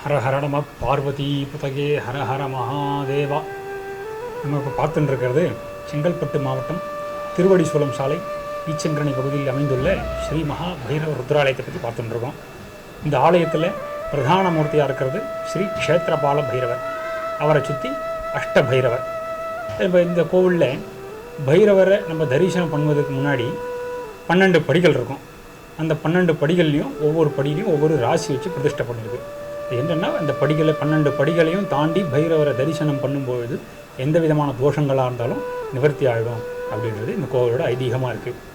ஹர ஹர நம பார்வதி புதகே ஹர ஹர மகாதேவா. நம்ம இப்போ பார்த்துட்டு இருக்கிறது செங்கல்பட்டு மாவட்டம் திருவடிசூலம் சாலை ஈச்சங்கரணி பகுதியில் அமைந்துள்ள ஸ்ரீ மகா பைரவ ருத்ராலயத்தை பற்றி பார்த்துட்டு இருக்கோம். இந்த ஆலயத்தில் பிரதான மூர்த்தியாக இருக்கிறது ஸ்ரீ க்ஷேத்திரபால பைரவர், அவரை சுற்றி அஷ்ட பைரவர். இப்போ இந்த கோவிலில் பைரவரை நம்ம தரிசனம் பண்ணுவதற்கு முன்னாடி 12 படிகள் இருக்கும். அந்த 12 படிகள்லையும் ஒவ்வொரு படியிலையும் ஒவ்வொரு ராசி வச்சு பிரதிஷ்டை பண்ணிருக்கு. என்னென்னா அந்த படிகளை 12 படிகளையும் தாண்டி பைரவரை தரிசனம் பண்ணும்பொழுது எந்த விதமான தோஷங்களாக இருந்தாலும் நிவர்த்தி ஆகிடும் அப்படின்றது இந்த கோவிலோட ஐதீகமாக இருக்குது.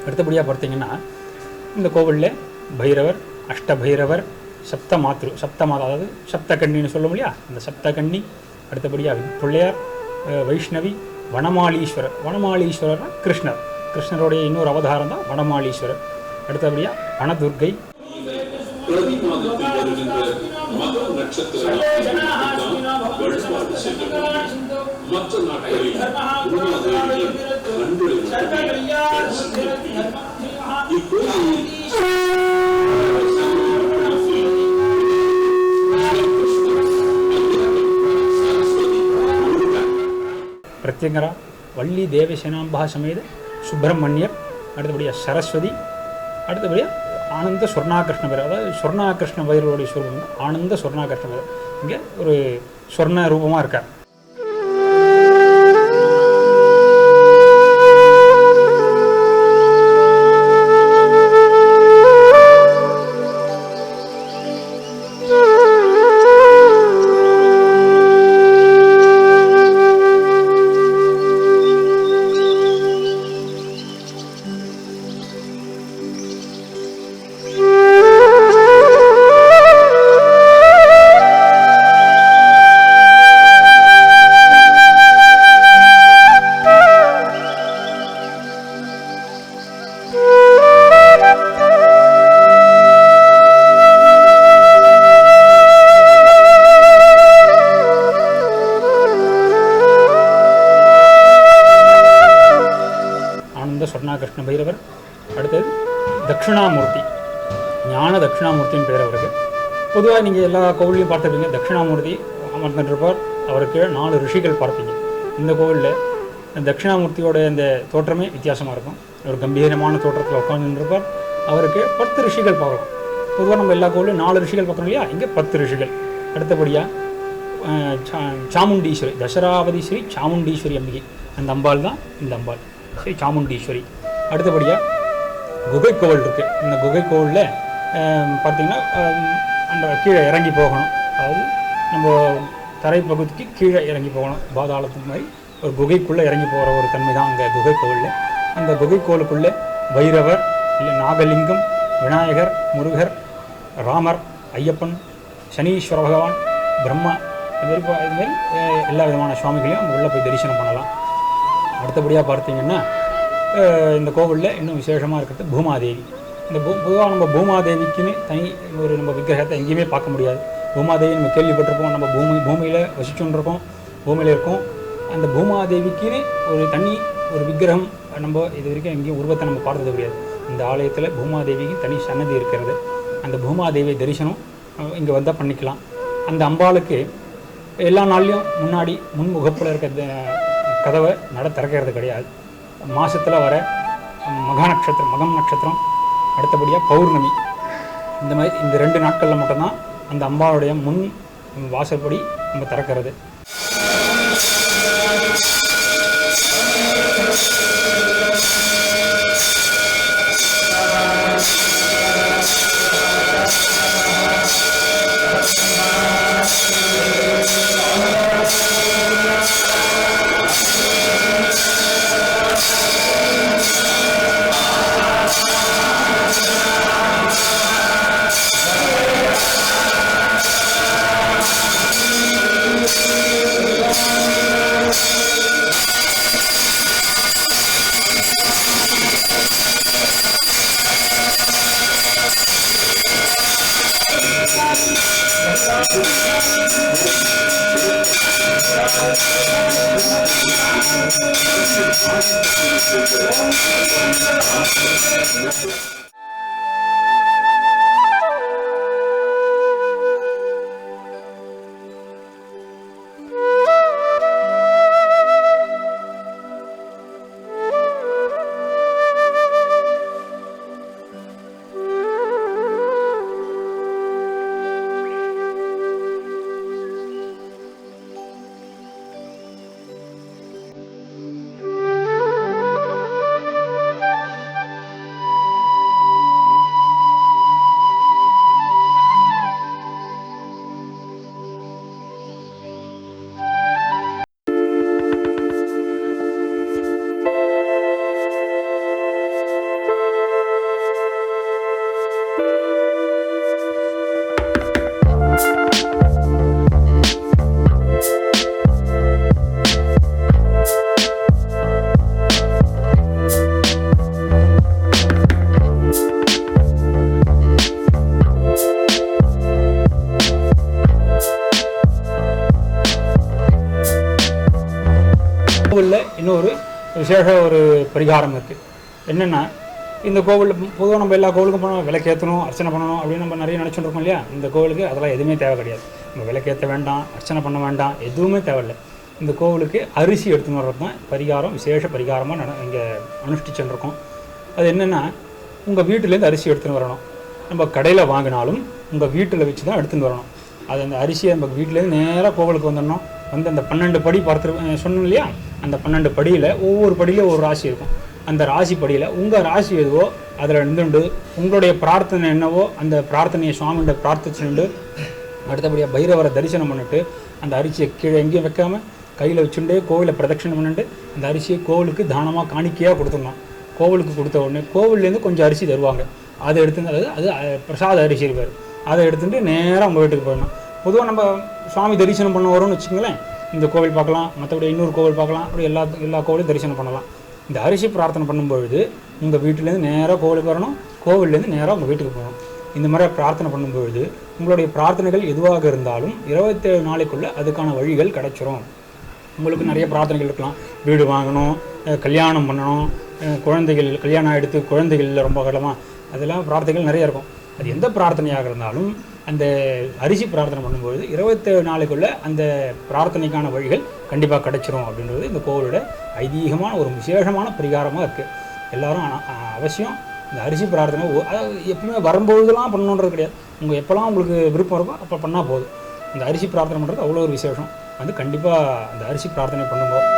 அடுத்தபடியாக பார்த்தீங்கன்னா இந்த கோவிலில் பைரவர், அஷ்ட பைரவர், சப்தமாதா அதாவது சப்தகன்னின்னு சொல்லும் இல்லையா, அந்த சப்தகன்னி. அடுத்தபடியாக பிள்ளையார், வைஷ்ணவி, வனமாளீஸ்வரர் கிருஷ்ணருடைய இன்னொரு அவதாரம் தான் வனமாளீஸ்வரர். அடுத்தபடியாக வனதுர்கை. பிரத்யங்கரா, வள்ளி தேவசேனாம்பா சமேத சுப்பிரமணியர். அடுத்தபடியாக சரஸ்வதி. அடுத்தபடியாக ஆனந்த சொர்ணாகிருஷ்ண பைரவர், அதாவது சொர்ணாகிருஷ்ண பைரவருடைய ஸ்வரூபம் ஆனந்த சொர்ணாகிருஷ்ண பைரவர். இங்கே ஒரு சொர்ண ரூபமாக இருக்கார். சொர்ணாகிருஷ்ண பைரவர். அடுத்தது தட்சிணாமூர்த்தி, ஞான தட்சிணாமூர்த்தின்னு பேர் அவருக்கு. பொதுவாக நீங்கள் எல்லா கோவிலையும் பார்த்துருப்பீங்க, தட்சிணாமூர்த்தி அமர்ந்துருப்பார், அவருக்கு 4 ரிஷிகள் பார்ப்பீங்க. இந்த கோவிலில் தட்சிணாமூர்த்தியோட இந்த தோற்றமே வித்தியாசமாக இருக்கும். ஒரு கம்பீரமான தோற்றத்தில் உட்காந்துருப்பார். அவருக்கு 10 ரிஷிகள் பார்க்கலாம். பொதுவாக நம்ம எல்லா கோவிலையும் 4 ரிஷிகள் பார்க்கணும் இல்லையா, இங்கே 10 ரிஷிகள். அடுத்தபடியாக சாமுண்டீஸ்வரி, தசராவதி ஸ்ரீ சாமுண்டீஸ்வரி அம்பிகை, அந்த அம்பாள் தான் இந்த அம்பாள் ஸ்ரீ சாமுண்டீஸ்வரி. அடுத்தபடியாக குகை கோவில் இருக்குது. இந்த குகை கோவிலில் பார்த்திங்கன்னா அந்த கீழே இறங்கி போகணும், அதாவது நம்ம தரைப்பகுதிக்கு கீழே இறங்கி போகணும். பாதாளத்துக்கு மாதிரி ஒரு குகைக்குள்ளே இறங்கி போகிற ஒரு தன்மை தான் அங்கே குகை கோவிலில். அந்த குகை கோவிலுக்குள்ளே பைரவர், இல்லை நாகலிங்கம், விநாயகர், முருகர், ராமர், ஐயப்பன், சனீஸ்வர பகவான், பிரம்மா, இதுமாரி எல்லா விதமான சுவாமிகளையும் அங்கே உள்ளே போய் தரிசனம் பண்ணலாம். அடுத்தபடியாக பார்த்தீங்கன்னா இந்த கோவிலில் இன்னும் விசேஷமாக இருக்கிறது பூமாதேவி. இந்த பொதுவாக நம்ம பூமாதேவிக்குன்னு தனி ஒரு நம்ம விக்கிரகத்தை எங்கேயுமே பார்க்க முடியாது. பூமாதேவி நம்ம கேள்விப்பட்டிருப்போம், நம்ம பூமியில் வசிச்சுருக்கோம், பூமியில் இருக்கோம். அந்த பூமாதேவிக்குன்னு ஒரு தனி ஒரு விக்கிரகம் நம்ம இது வரைக்கும் எங்கேயும் உருவத்தை நம்ம பார்த்தது முடியாது. இந்த ஆலயத்தில் பூமாதேவிக்கு தனி சன்னதி இருக்கிறது. அந்த பூமாதேவி தரிசனம் இங்கே வந்தால் பண்ணிக்கலாம். அந்த அம்பாளுக்கு எல்லா நாள்லையும் முன்னாடி முன்முகப்பில் இருக்கிற கதவை திறக்கிறது கிடையாது. மாதத்தில் வர மகம் நட்சத்திரம், அடுத்தபடியாக பௌர்ணமி, இந்த மாதிரி இந்த 2 நாட்களில் மட்டும்தான் அந்த அம்பாளுடைய முன் வாசற்படி நம்ம திறக்கிறது. கோவிலில் இன்னொரு விசேஷ ஒரு பரிகாரம் இருக்குது. என்னென்னா, இந்த கோவிலில் பொதுவாக நம்ம எல்லா கோவிலுக்கும் போனோம், விளக்கேற்றணும், அர்ச்சனை பண்ணணும் அப்படின்னு நம்ம நிறைய நினச்சிட்டு இருக்கோம் இல்லையா. இந்த கோவிலுக்கு அதெல்லாம் எதுவுமே தேவை கிடையாது. நம்ம விளக்கேற்ற வேண்டாம், அர்ச்சனை பண்ண வேண்டாம், எதுவுமே தேவையில்லை. இந்த கோவிலுக்கு அரிசி எடுத்துன்னு வர்றது தான் பரிகாரம், விசேஷ பரிகாரமாக இங்கே அனுஷ்டிச்சுருக்கோம். அது என்னென்னா, உங்கள் வீட்டிலேருந்து அரிசி எடுத்துன்னு வரணும். நம்ம கடையில் வாங்கினாலும் உங்கள் வீட்டில் வச்சு தான் எடுத்துன்னு வரணும். அது அந்த அரிசியை நம்ம வீட்டிலேருந்து நேராக கோவிலுக்கு வந்துடணும். வந்து அந்த 12 படி பார்த்து சொன்னோம் இல்லையா, அந்த 12 படியில் ஒவ்வொரு படியிலும் ஒரு ராசி இருக்கும். அந்த ராசி படியில் உங்கள் ராசி எதுவோ அதில் இருந்துண்டு உங்களுடைய பிரார்த்தனை என்னவோ அந்த பிரார்த்தனையை சுவாமிகிட்ட பிரார்த்திச்சுண்டு அடுத்தபடியாக பைரவரை தரிசனம் பண்ணிட்டு அந்த அரிசியை கீழே எங்கேயும் வைக்காமல் கையில் வச்சுட்டு கோவிலை பிரதட்சணம் பண்ணிட்டு அந்த அரிசியை கோவிலுக்கு தானமாக காணிக்கையாக கொடுத்துடணும். கோவிலுக்கு கொடுத்த உடனே கோவிலேருந்து கொஞ்சம் அரிசி தருவாங்க. அதை எடுத்து அது பிரசாத அரிசி இருப்பார். அதை எடுத்துகிட்டு நேராக உங்கள் வீட்டுக்கு போயிடணும். பொதுவாக நம்ம சுவாமி தரிசனம் பண்ண வரோம்னு வச்சுங்களேன், இந்த கோவில் பார்க்கலாம், மற்றபடி இன்னொரு கோவில் பார்க்கலாம், அப்படி எல்லா கோவிலையும் தரிசனம் பண்ணலாம். இந்த அரிசி பிரார்த்தனை பண்ணும்பொழுது உங்கள் வீட்டிலேருந்து நேராக கோவிலுக்கு வரணும், கோவிலேருந்து நேராக உங்கள் வீட்டுக்கு போகணும். இந்த மாதிரி பிரார்த்தனை பண்ணும்பொழுது உங்களுடைய பிரார்த்தனைகள் எதுவாக இருந்தாலும் 27 நாளைக்குள்ளே அதுக்கான வழிகள் கிடைச்சிரும். உங்களுக்கு நிறைய பிரார்த்தனைகள் இருக்கலாம். வீடு வாங்கணும், கல்யாணம் பண்ணணும், குழந்தைகள் கல்யாணம் எடுத்து குழந்தைகள் இல்லை ரொம்ப காலமாக, அதெல்லாம் பிரார்த்தனைகள் நிறைய இருக்கும். அது எந்த பிரார்த்தனையாக இருந்தாலும் அந்த அரிசி பிரார்த்தனை பண்ணும்போது 27 நாளைக்குள்ளே அந்த பிரார்த்தனைக்கான வழிகள் கண்டிப்பாக கிடைச்சிரும் அப்படின்றது இந்த கோவிலோட ஐதீகமான ஒரு விசேஷமான பரிகாரமாக இருக்குது. எல்லோரும் அவசியம் இந்த அரிசி பிரார்த்தனை அதாவது எப்பவுமே வரும்பொழுதுலாம் பண்ணணுன்றது கிடையாது. உங்கள் எப்போல்லாம் உங்களுக்கு விருப்பம் இருக்கோ அப்போ பண்ணால் போதும். இந்த அரிசி பிரார்த்தனை பண்ணுறது அவ்வளோ ஒரு விசேஷம். வந்து கண்டிப்பாக அந்த அரிசி பிரார்த்தனை பண்ணும்போது